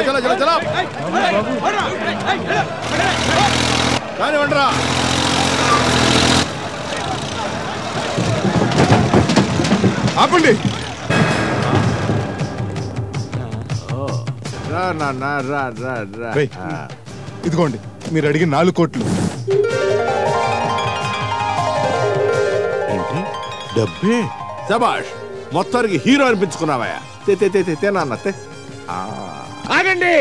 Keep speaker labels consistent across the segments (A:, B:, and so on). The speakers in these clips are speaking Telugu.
A: चलो चलो चलो కానీ వండరా ఆపండి రా నాన్న రా రా రా
B: ఇదిగోండి మీరు అడిగిన 4 కోట్లు.
A: ఏంటి డబ్బే శభాష్ మొత్తానికి హీరో అనిపించుకున్నావయ్యా నాన్న
C: ఆగండి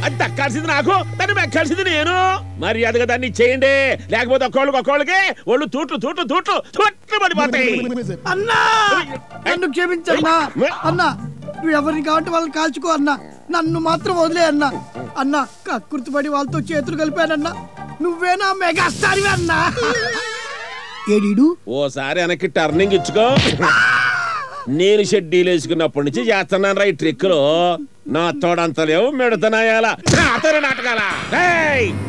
C: అది దక్కాల్సింది నాకు దాన్ని మెక్కాల్సింది నేను మర్యాదగా దాన్ని చేయండి లేకపోతే ఒక్కోళ్ళకి ఒళ్ళు తూట్లు తూట్లు తూట్లు తూట్లు పడిపోతాయి
D: అన్నా నన్ను క్షమించన్నా అన్నా నువ్వు ఎవరిని కాబట్టి వాళ్ళని కాల్చుకో అన్నా నన్ను మాత్రం వదిలే అన్నా అన్నా కక్కుర్తిపడి వాళ్ళతో చేతులు కలిపానన్నా నువ్వేనా మెగాస్టార్ అన్నా ఏడీడు
C: ఓసారి వెనక్కి టర్నింగ్ ఇచ్చుకో నేను షెడ్యూల్ వేసుకున్నప్పటి నుంచి చేస్తున్నాను రా ఈ ట్రిక్ లో నా తోడంత లేవు మెడతనాయాల నాటకాల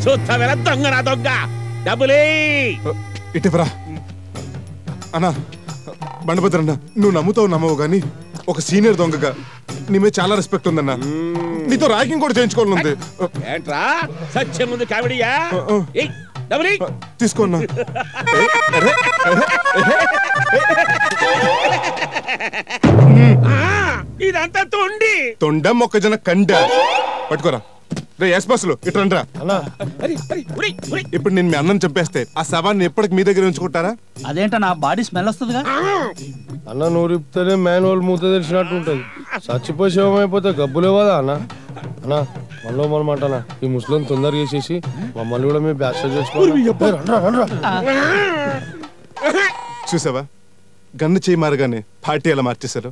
C: చూస్తా వేళ దొంగ నా దొంగ డబ్బులే
B: ఇటువరా అన్నా బండభద్రన్న నువ్వు నమ్ముతావు నమ్మవు గాని ఒక సీనియర్ దొంగగా నీ మీద చాలా రెస్పెక్ట్ ఉందన్నా నీతో ర్యాగింగ్ కూడా చేయించుకోవాలి ఉంది
C: ఏంట్రా సత్యం ముందు కామెడీయా
B: తీసుకోన్నా
C: ఇదంతా తొండ
B: మొక్కజొన్న కండ పట్టుకోరా రే ఎస్పస్లు ఇట్రండ్రా ఇప్పుడు నేను మీ అన్నం చంపేస్తే ఆ శవాన్ని ఎప్పటికి మీ దగ్గర ఉంచుకుంటారా?
D: అదేంట నా బాడీ స్మెల్ వస్తుందిగా
E: అన్న నూరిపితేనే మ్యాన్హోల్ మూత తెరిచినట్టు ఉంటది చచ్చిపోయి శవం అయిపోతే గబ్బులేవదా అన్న అన్న మనలో మనమాటనా ఈ ముస్లిం తొందరగా చేసేసి మమ్మల్ని కూడా మేము బ్యాచ్ చేసుకోవాలి.
B: చూసావా గన్ను చేయి మారగానే పార్టీ ఎలా మార్చేశారు.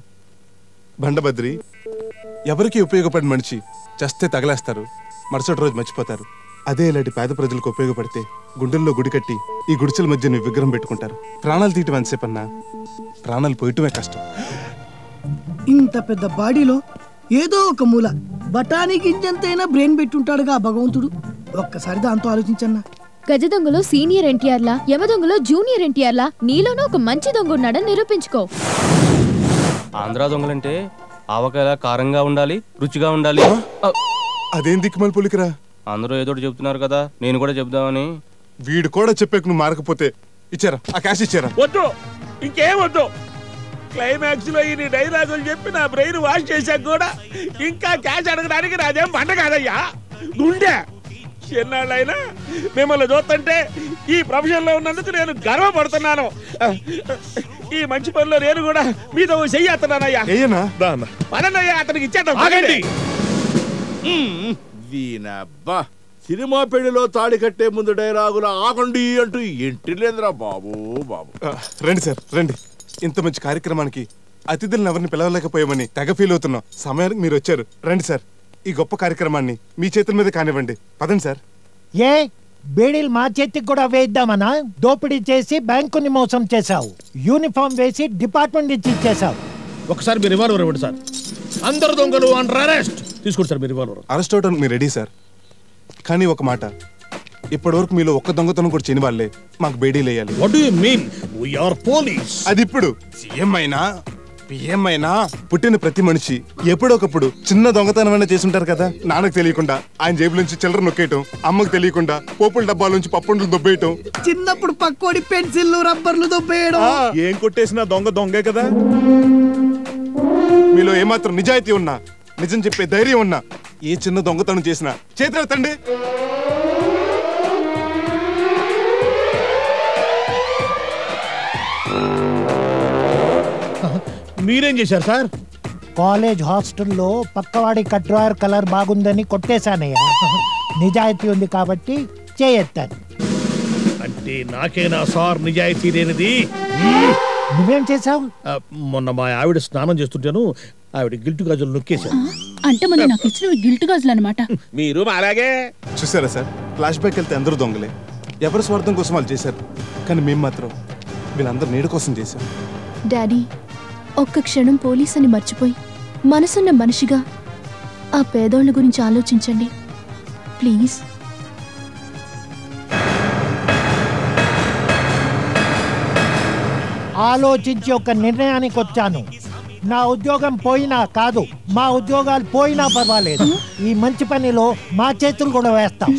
B: బండభద్రి ఎవరికి ఉపయోగపడిన మనిషి చస్తే తగలేస్తారు, మరుసటి రోజు మర్చిపోతారు. అదే ఇలాంటి పేద ప్రజలకు ఉపయోగపడితే గుండెల్లో గుడి కట్టి ఈ గుడిసెల మధ్య విగ్రహం పెట్టుకుంటారు. ప్రాణాలు తీయటం ఎంతసేపన్నా ప్రాణాలు పోయటమే కష్టం.
D: ఇంత పెద్ద బాడీలో ఏదో ఒక మూల బఠానీ గింజంతైనా బ్రెయిన్ పెట్టుంటాడుగా భగవంతుడు. ఒక్కసారి దాంతో ఆలోచించన్నా.
F: గజ దొంగలో సీనియర్ ఎన్టీఆర్ లా, యమ దొంగలో జూనియర్ ఎన్టీఆర్ లా నీలోనూ ఒక మంచి దొంగ ఉన్నాడని నిరూపించుకో.
G: ఆంధ్రా దొంగలంటే ఆవకాయ కారంగా ఉండాలి, రుచిగా ఉండాలి.
B: అదేం దిక్కుమల పులికిరా,
G: అందరూ ఏదో చెప్తున్నారు కదా, నేను కూడా చెప్దామని.
B: వీడు కూడా చెప్పాక నువ్వు మారకపోతే ఇచ్చారా ఆ క్యాష్ ఇచ్చారా?
C: వద్దు, ఇంకేం వద్దు. క్లైమాక్స్ లో ఈ డైలాగులు చెప్పి నా బ్రెయిన్ వాష్ చేశాక కూడా ఇంకా క్యాష్ అడగడానికి నాదేం బండ కాదయ్యా, గుండె. చిన్నాళ్ళైనా మిమ్మల్ని చూస్తుంటే ఈ ప్రొఫెషన్ లో ఉన్నందుకు నేను గర్వపడుతున్నాను. ఈ మంచి పనిలో నేను కూడా మీతో చెయ్యేస్తున్నానయ్యా. పదన్నయ్యా, అతనికి ఇచ్చేద్దాం.
A: వీనబ్బా సినిమా పెళ్లిలో తాడి కట్టే ముందు డైలాగులు ఆగండి అంటూ ఎంట్రీలేదురా బాబు.
B: రండి సార్ రండి. ఇంత మంచి కార్యక్రమానికి అతిథులను ఎవరిని పిలవలేకపోయామని తెగ ఫీల్ అవుతున్నాం. సమయానికి మీరు వచ్చారు. రండి సార్, ఈ గొప్ప కార్యక్రమాన్ని మీ చేతుల మీద కానివ్వండి. పదండి సార్.
H: ఏ బేడీలు మా చేతికి కూడా వేయిద్దామనా? దోపిడీ చేసి బ్యాంకుని మోసం చేశావు, యూనిఫామ్ వేసి డిపార్ట్మెంట్ ఇచ్చి ఇచ్చేసావు.
I: ఒకసారి మీ రివాల్వర్ ఇవ్వండి సార్. అందరు దొంగలు అండర్ అరెస్ట్. తీసుకోండి సార్ మీ రివాల్వర్.
B: అరెస్ట్ అవడానికి మీరు రెడీ సార్, కానీ ఒక మాట, ఇప్పటి వరకు మీలో ఒక్క దొంగతనం కూడా చేయని వాళ్ళే మాకు బేడీలు వేయాలి.
I: What do you mean? We are police.
B: అది ఇప్పుడు సీఎం అయినా పిఎం అయినా పుట్టిన ప్రతి మనిషి ఎప్పుడొకప్పుడు చిన్న దొంగతనం చేసుంటారు కదా. నాన్నకు తెలియకుండా ఆయన జేబుల నుంచి చిల్లర నొక్కేయటం, అమ్మకు తెలియకుండా పోపుల డబ్బాల నుంచి పప్పుండ్లు దొబ్బేయటం,
D: చిన్నప్పుడు పక్కోడి పెన్సిల్లు రబ్బర్లు దొబ్బేయడం.
B: ఏం కొట్టేసినా దొంగే కదా. మీలో ఏమాత్రం నిజాయితీ ఉన్నా, నిజం చెప్పే ధైర్యం ఉన్నా, ఏ చిన్న దొంగతనం చేసినా చేతులెత్తండి.
I: మీరేం చేశారు సార్?
H: కాలేజ్ హాస్టల్లో పక్కవాడి కట్రాయర్ కలర్ బాగుందని కొట్టేశానయ్యా. నిజాయితీ ఉంది కాబట్టి చేయెత్తాను.
I: అంటే నాకేనా సార్ నిజాయితీ లేనిది?
H: నువ్వేం చేసావు?
I: మొన్న మా ఆవిడ స్నానం చేస్తుంటాను, ఆవిడ గిల్టు గాజులు నొక్కేశాను.
F: అంటే మొన్న నాకు ఇచ్చిన గిల్టు గాజులు అన్నమాట.
C: మీరు అలాగే
B: చూసారా సార్, ఫ్లాష్ బ్యాక్ వెళ్తే అందరూ దొంగలే. ఎవరి స్వార్థం కోసం వాళ్ళు చేశారు, కానీ మేము మాత్రం వీళ్ళందరూ నీడ కోసం చేశాం.
F: డాడీ, ఒక్క క్షణం పోలీస్ అని మర్చిపోయి మనసున్న మనిషిగా ఆ పేదోళ్ళ గురించి ఆలోచించండి ప్లీజ్.
H: ఆలోచించి ఒక నిర్ణయానికి వచ్చాను. నా ఉద్యోగం పోయినా కాదు, మా ఉద్యోగాలు పోయినా పర్వాలేదు, ఈ మంచి పనిలో మా చేతులు కూడా వేస్తాం.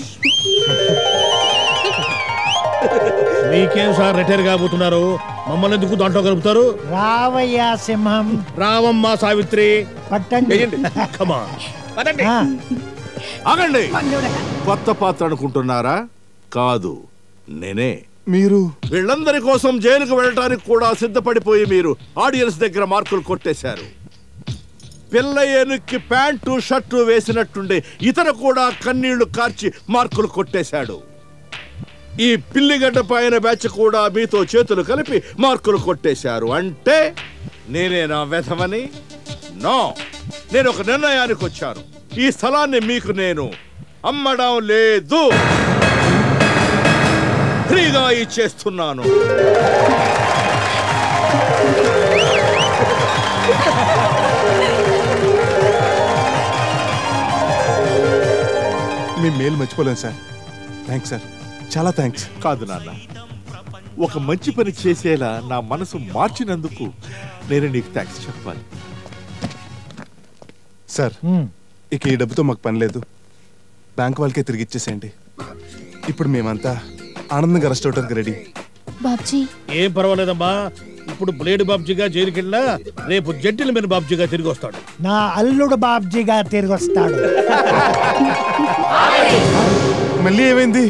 I: మీకేం సార్ రిటైర్ కాబోతున్నారు, మమ్మల్ని ఎందుకు దాంట్లో కలుపుతారు?
H: రావయ్యా సింహం.
I: రావమ్మా సావిత్రి.
H: పట్టండి.
I: Come on. పదండి.
A: ఆగండి. కొత్త పాత్ర అనుకుంటున్నారా? కాదు, నేనే.
B: మీరు
A: వీళ్ళందరి కోసం జైలుకు వెళ్ళటానికి కూడా సిద్ధపడిపోయి మీరు ఆడియన్స్ దగ్గర మార్కులు కొట్టేశారు. పిల్ల ఏనుక్కి ప్యాంటు షర్టు వేసినట్టుండే ఇతను కూడా కన్నీళ్లు కార్చి మార్కులు కొట్టేశాడు. ఈ పిల్లిగడ్డ పైన బ్యాచ్ కూడా మీతో చేతులు కలిపి మార్కులు కొట్టేశారు. అంటే నేనే నా వెధమని? నో, నేను ఒక నిర్ణయానికి వచ్చాను. ఈ స్థలాన్ని మీకు నేను అమ్మడం లేదు, ఫ్రీగా ఇచ్చేస్తున్నాను.
B: మీ మేలు మర్చిపోలేను సార్. థ్యాంక్స్ సార్, చాలా థ్యాంక్స్.
A: కాదు నాన్న, ఒక మంచి పని చేసేలా నా మనసు మార్చినందుకు నేను నీకు థ్యాంక్స్ చెప్పాలి.
B: సార్, ఇక ఈ డబ్బుతో మాకు పని లేదు, బ్యాంక్ వాళ్ళకే తిరిగి ఇచ్చేసేయండి. ఇప్పుడు మేమంతా ఆనందంగా రెస్ట్ అవడానికి రెడీ.
F: బాబ్జీ,
I: ఏం పర్వాలేదమ్మా. ఇప్పుడు బ్లేడ్ బాబ్జీగా జైలుకి వెళ్ళినా రేపు జెంటిల్మెన్ బాబ్జీగా తిరిగి వస్తాడు.
H: నా అల్లుడు బాబ్జీగా తిరిగి వస్తాడు.
B: మళ్ళీ ఏమైంది?